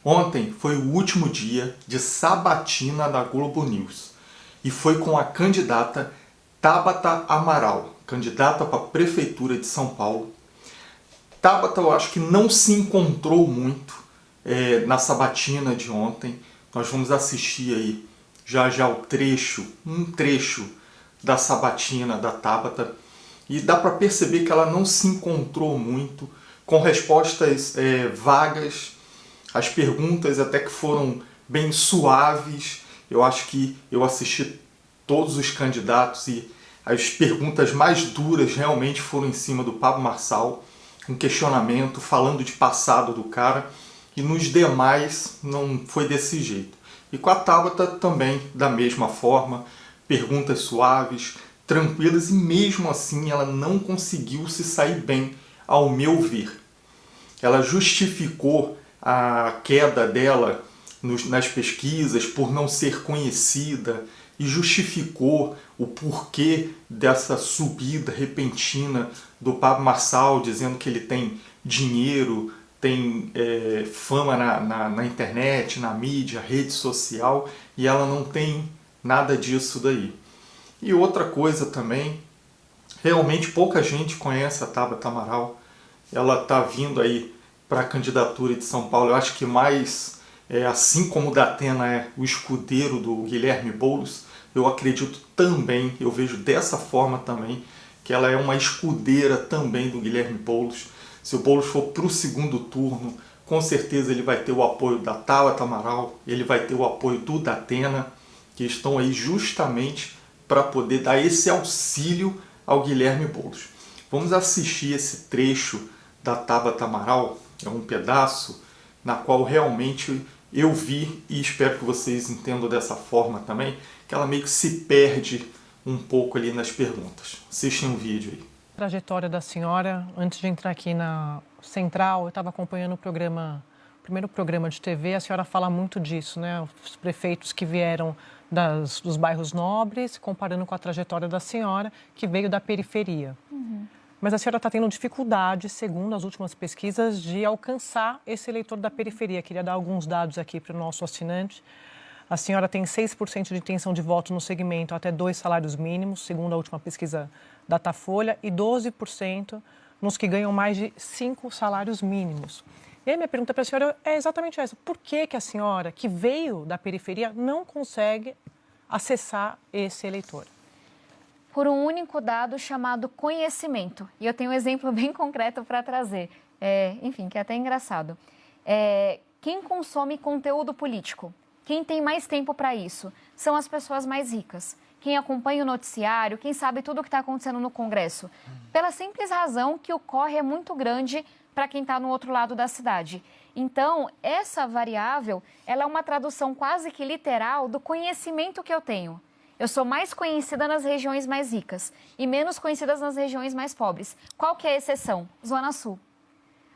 Ontem foi o último dia de sabatina da Globo News e foi com a candidata Tabata Amaral, candidata para a Prefeitura de São Paulo. Tabata, eu acho que não se encontrou muito na sabatina de ontem. Nós vamos assistir aí já um trecho da sabatina da Tabata e dá para perceber que ela não se encontrou muito, com respostas vagas. As perguntas até que foram bem suaves. Eu acho que eu assisti todos os candidatos e as perguntas mais duras realmente foram em cima do Pablo Marçal, um questionamento, falando de passado do cara, e nos demais não foi desse jeito. E com a Tabata também da mesma forma, perguntas suaves, tranquilas, e mesmo assim ela não conseguiu se sair bem, ao meu ver. Ela justificou a queda dela nas pesquisas por não ser conhecida e justificou o porquê dessa subida repentina do Pablo Marçal, dizendo que ele tem dinheiro, tem fama na internet, na mídia, rede social, e ela não tem nada disso daí. E outra coisa também, realmente pouca gente conhece a Tabata Amaral. Ela está vindo aí para a candidatura de São Paulo. Eu acho que mais, assim como o Datena é o escudeiro do Guilherme Boulos, eu acredito também, eu vejo dessa forma também, que ela é uma escudeira também do Guilherme Boulos. Se o Boulos for para o segundo turno, com certeza ele vai ter o apoio da Tabata Amaral, ele vai ter o apoio do Datena, que estão aí justamente para poder dar esse auxílio ao Guilherme Boulos. Vamos assistir esse trecho da Tabata Amaral, é um pedaço na qual realmente eu vi, e espero que vocês entendam dessa forma também, que ela meio que se perde um pouco ali nas perguntas. Assistem um vídeo aí. A trajetória da senhora, antes de entrar aqui na Central, eu estava acompanhando o primeiro programa de TV, a senhora fala muito disso, né? Os prefeitos que vieram dos bairros nobres, comparando com a trajetória da senhora, que veio da periferia. Mas a senhora está tendo dificuldade, segundo as últimas pesquisas, de alcançar esse eleitor da periferia. Queria dar alguns dados aqui para o nosso assinante. A senhora tem 6% de intenção de voto no segmento até 2 salários mínimos, segundo a última pesquisa Datafolha, e 12% nos que ganham mais de 5 salários mínimos. E aí minha pergunta para a senhora é exatamente essa. Por que a senhora, que veio da periferia, não consegue acessar esse eleitor? Por um único dado chamado conhecimento. E eu tenho um exemplo bem concreto para trazer, enfim, que é até engraçado. Quem consome conteúdo político, quem tem mais tempo para isso, são as pessoas mais ricas. Quem acompanha o noticiário, quem sabe tudo o que está acontecendo no Congresso. Pela simples razão que o corre é muito grande para quem está no outro lado da cidade. Então, essa variável, ela é uma tradução quase que literal do conhecimento que eu tenho. Eu sou mais conhecida nas regiões mais ricas e menos conhecida nas regiões mais pobres. Qual que é a exceção? Zona Sul.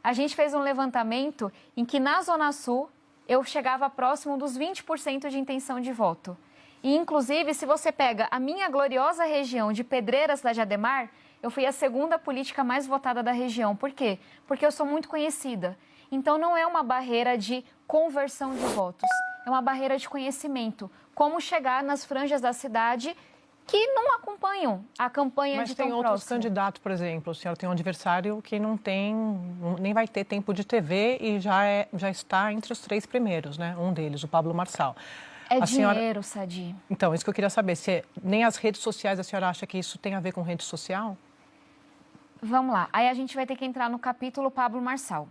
A gente fez um levantamento em que na Zona Sul eu chegava próximo dos 20% de intenção de voto. E, inclusive, se você pega a minha gloriosa região de Pedreiras da Jademar, eu fui a segunda política mais votada da região. Por quê? Porque eu sou muito conhecida. Então, não é uma barreira de conversão de votos, é uma barreira de conhecimento. Como chegar nas franjas da cidade que não acompanham a campanha de tão próximo. Mas tem outros candidatos, por exemplo, a senhora tem um adversário que nem vai ter tempo de TV e já está entre os 3 primeiros, né? Um deles, o Pablo Marçal. É dinheiro, Sadi. Então, isso que eu queria saber, nem as redes sociais a senhora acha que isso tem a ver com rede social? Vamos lá, aí a gente vai ter que entrar no capítulo Pablo Marçal.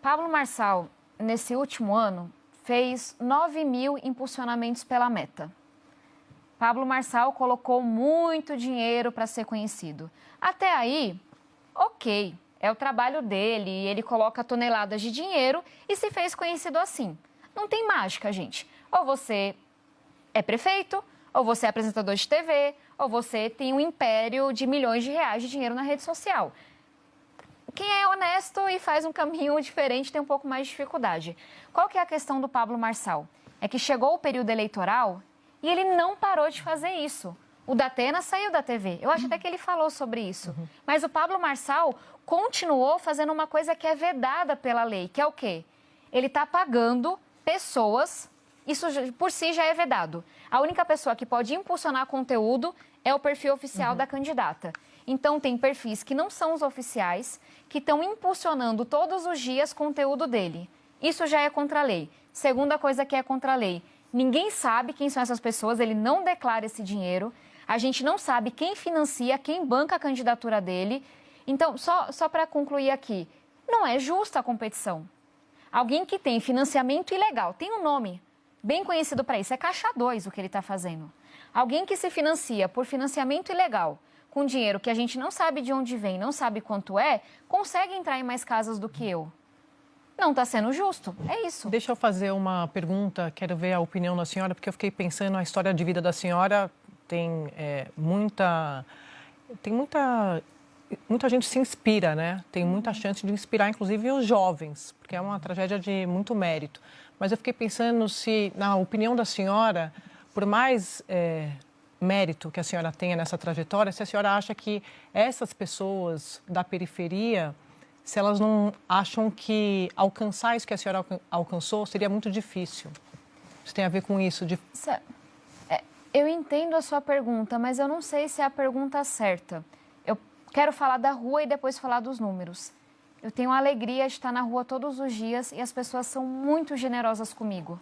Pablo Marçal, nesse último ano, fez 9 mil impulsionamentos pela Meta. Pablo Marçal colocou muito dinheiro para ser conhecido. Até aí, ok, é o trabalho dele, ele coloca toneladas de dinheiro e se fez conhecido assim. Não tem mágica, gente. Ou você é prefeito, ou você é apresentador de TV, ou você tem um império de milhões de reais de dinheiro na rede social. Quem é honesto e faz um caminho diferente tem um pouco mais de dificuldade. Qual que é a questão do Pablo Marçal? É que chegou o período eleitoral e ele não parou de fazer isso. O Datena saiu da TV. Eu acho até que ele falou sobre isso. Mas o Pablo Marçal continuou fazendo uma coisa que é vedada pela lei, que é o quê? ele está pagando pessoas, isso por si já é vedado. A única pessoa que pode impulsionar conteúdo é o perfil oficial da candidata. Então, tem perfis que não são os oficiais, que estão impulsionando todos os dias conteúdo dele. Isso já é contra a lei. Segunda coisa que é contra a lei, ninguém sabe quem são essas pessoas, ele não declara esse dinheiro, a gente não sabe quem financia, quem banca a candidatura dele. Então, só para concluir aqui, não é justa a competição. Alguém que tem financiamento ilegal, tem um nome bem conhecido para isso, é Caixa 2 o que ele está fazendo. Alguém que se financia por financiamento ilegal, com dinheiro que a gente não sabe de onde vem, não sabe quanto é, consegue entrar em mais casas do que eu. Não está sendo justo, é isso. Deixa eu fazer uma pergunta, quero ver a opinião da senhora, porque eu fiquei pensando, a história de vida da senhora tem muita gente se inspira, né? Tem muita chance de inspirar, inclusive, os jovens, porque é uma tragédia de muito mérito. Mas eu fiquei pensando se, na opinião da senhora, por mais mérito que a senhora tenha nessa trajetória, se a senhora acha que essas pessoas da periferia, se elas não acham que alcançar isso que a senhora alcançou seria muito difícil. Isso tem a ver com isso? Eu entendo a sua pergunta, mas eu não sei se é a pergunta certa. Eu quero falar da rua e depois falar dos números. Eu tenho a alegria de estar na rua todos os dias e as pessoas são muito generosas comigo.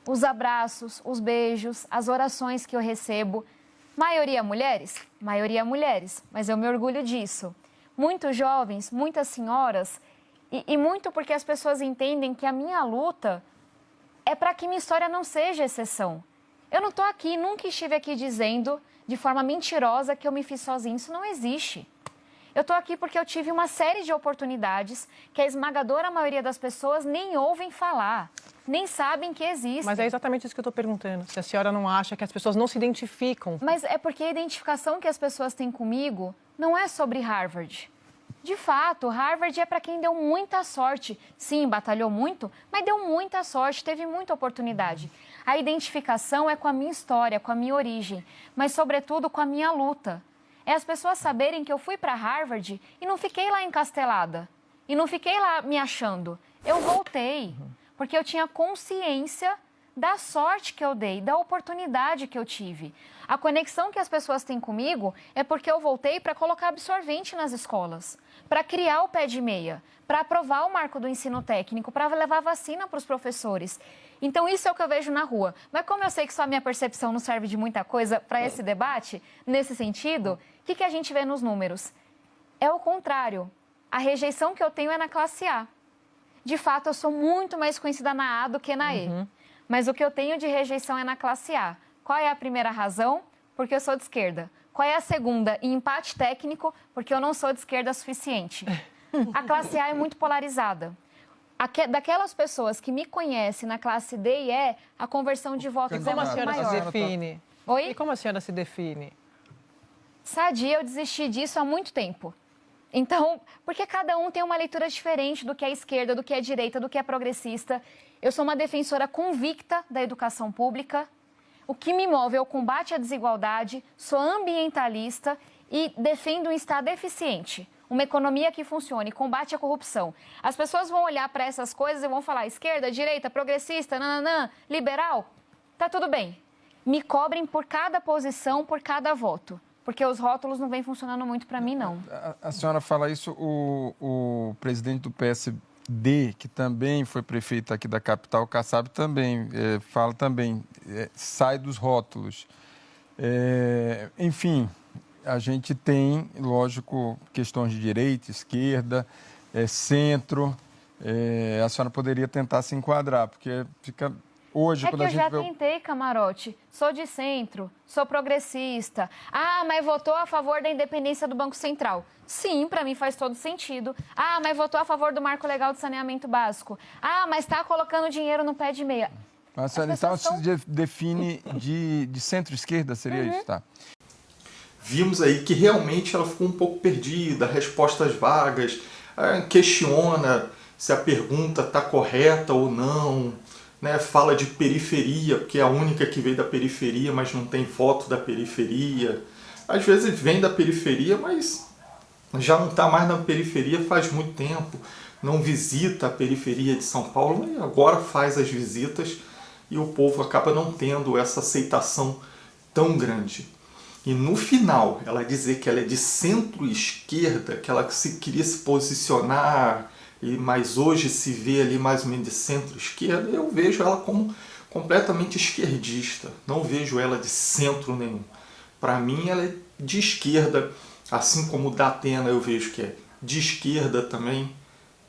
Os abraços, os beijos, as orações que eu recebo. Maioria mulheres, mas eu me orgulho disso. Muitos jovens, muitas senhoras, e muito porque as pessoas entendem que a minha luta é para que minha história não seja exceção. Eu não estou aqui, nunca estive aqui dizendo de forma mentirosa que eu me fiz sozinha. Isso não existe. Eu estou aqui porque eu tive uma série de oportunidades que a esmagadora maioria das pessoas nem ouvem falar, nem sabem que existem. Mas é exatamente isso que eu estou perguntando. Se a senhora não acha que as pessoas não se identificam. Mas é porque a identificação que as pessoas têm comigo não é sobre Harvard. De fato, Harvard é para quem deu muita sorte. Sim, batalhou muito, mas deu muita sorte, teve muita oportunidade. A identificação é com a minha história, com a minha origem, mas, sobretudo, com a minha luta. É as pessoas saberem que eu fui para Harvard e não fiquei lá encastelada. E não fiquei lá me achando. Eu voltei, porque eu tinha consciência da sorte que eu dei, da oportunidade que eu tive. A conexão que as pessoas têm comigo é porque eu voltei para colocar absorvente nas escolas, para criar o pé de meia, para aprovar o marco do ensino técnico, para levar vacina para os professores. Então, isso é o que eu vejo na rua. Mas como eu sei que só a minha percepção não serve de muita coisa para esse debate, nesse sentido, o que a gente vê nos números? É o contrário. A rejeição que eu tenho é na classe A. De fato, eu sou muito mais conhecida na A do que na E. Mas o que eu tenho de rejeição é na classe A. Qual é a primeira razão? Porque eu sou de esquerda. Qual é a segunda? E empate técnico, porque eu não sou de esquerda suficiente. A classe A é muito polarizada. Daquelas pessoas que me conhecem na classe D e E, a conversão de votos é muito maior. Como a senhora se define? Oi? E como a senhora se define? Sadia, eu desisti disso há muito tempo. Então, porque cada um tem uma leitura diferente do que é esquerda, do que é direita, do que é progressista. Eu sou uma defensora convicta da educação pública. O que me move é o combate à desigualdade, sou ambientalista e defendo um Estado eficiente, uma economia que funcione, combate à corrupção. As pessoas vão olhar para essas coisas e vão falar esquerda, direita, progressista, nananã, liberal. Tá tudo bem. Me cobrem por cada posição, por cada voto. Porque os rótulos não vêm funcionando muito para mim, não. A senhora fala isso, o presidente do PSD, que também foi prefeito aqui da capital, Kassab, também fala também, sai dos rótulos. Enfim, a gente tem, lógico, questões de direita, esquerda, centro. A senhora poderia tentar se enquadrar, porque fica... Hoje, quando a gente tentei, Camarote. Sou de centro, sou progressista. Ah, mas votou a favor da independência do Banco Central. Sim, para mim faz todo sentido. Ah, mas votou a favor do marco legal de saneamento básico. Ah, mas está colocando dinheiro no pé de meia. A senhora então se define de centro-esquerda, seria isso, tá? Vimos aí que realmente ela ficou um pouco perdida, respostas vagas, questiona se a pergunta está correta ou não. Né, fala de periferia, porque é a única que veio da periferia, mas não tem voto da periferia. Às vezes vem da periferia, mas já não está mais na periferia faz muito tempo. não visita a periferia de São Paulo, e agora faz as visitas e o povo acaba não tendo essa aceitação tão grande. E no final, ela dizer que ela é de centro-esquerda, que ela queria se posicionar, mas hoje se vê ali mais ou menos de centro-esquerda, eu vejo ela como completamente esquerdista. Não vejo ela de centro nenhum. Para mim, ela é de esquerda, assim como o Datena eu vejo que é de esquerda também,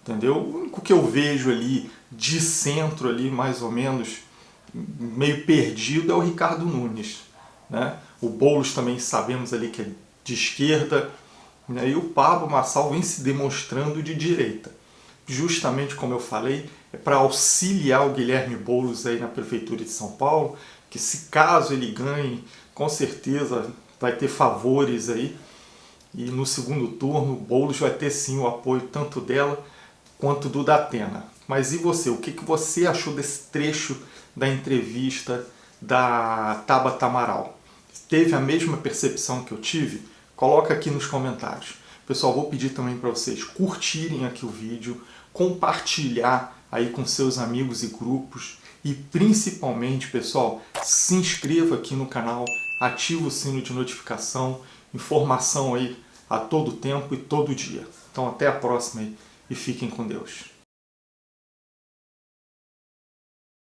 entendeu? O único que eu vejo ali de centro, ali mais ou menos, meio perdido, é o Ricardo Nunes, né? O Boulos também sabemos ali que é de esquerda, né? E o Pablo Marçal vem se demonstrando de direita. Justamente como eu falei, é para auxiliar o Guilherme Boulos aí na Prefeitura de São Paulo, que se caso ele ganhe, com certeza vai ter favores aí, e no segundo turno o Boulos vai ter sim o apoio tanto dela quanto do Datena. Mas e você? O que você achou desse trecho da entrevista da Tabata Amaral? Teve a mesma percepção que eu tive? Coloca aqui nos comentários. Pessoal, vou pedir também para vocês curtirem aqui o vídeo, compartilhar aí com seus amigos e grupos e principalmente, pessoal, se inscreva aqui no canal, ativa o sino de notificação, informação aí a todo tempo e todo dia. Então até a próxima aí e fiquem com Deus.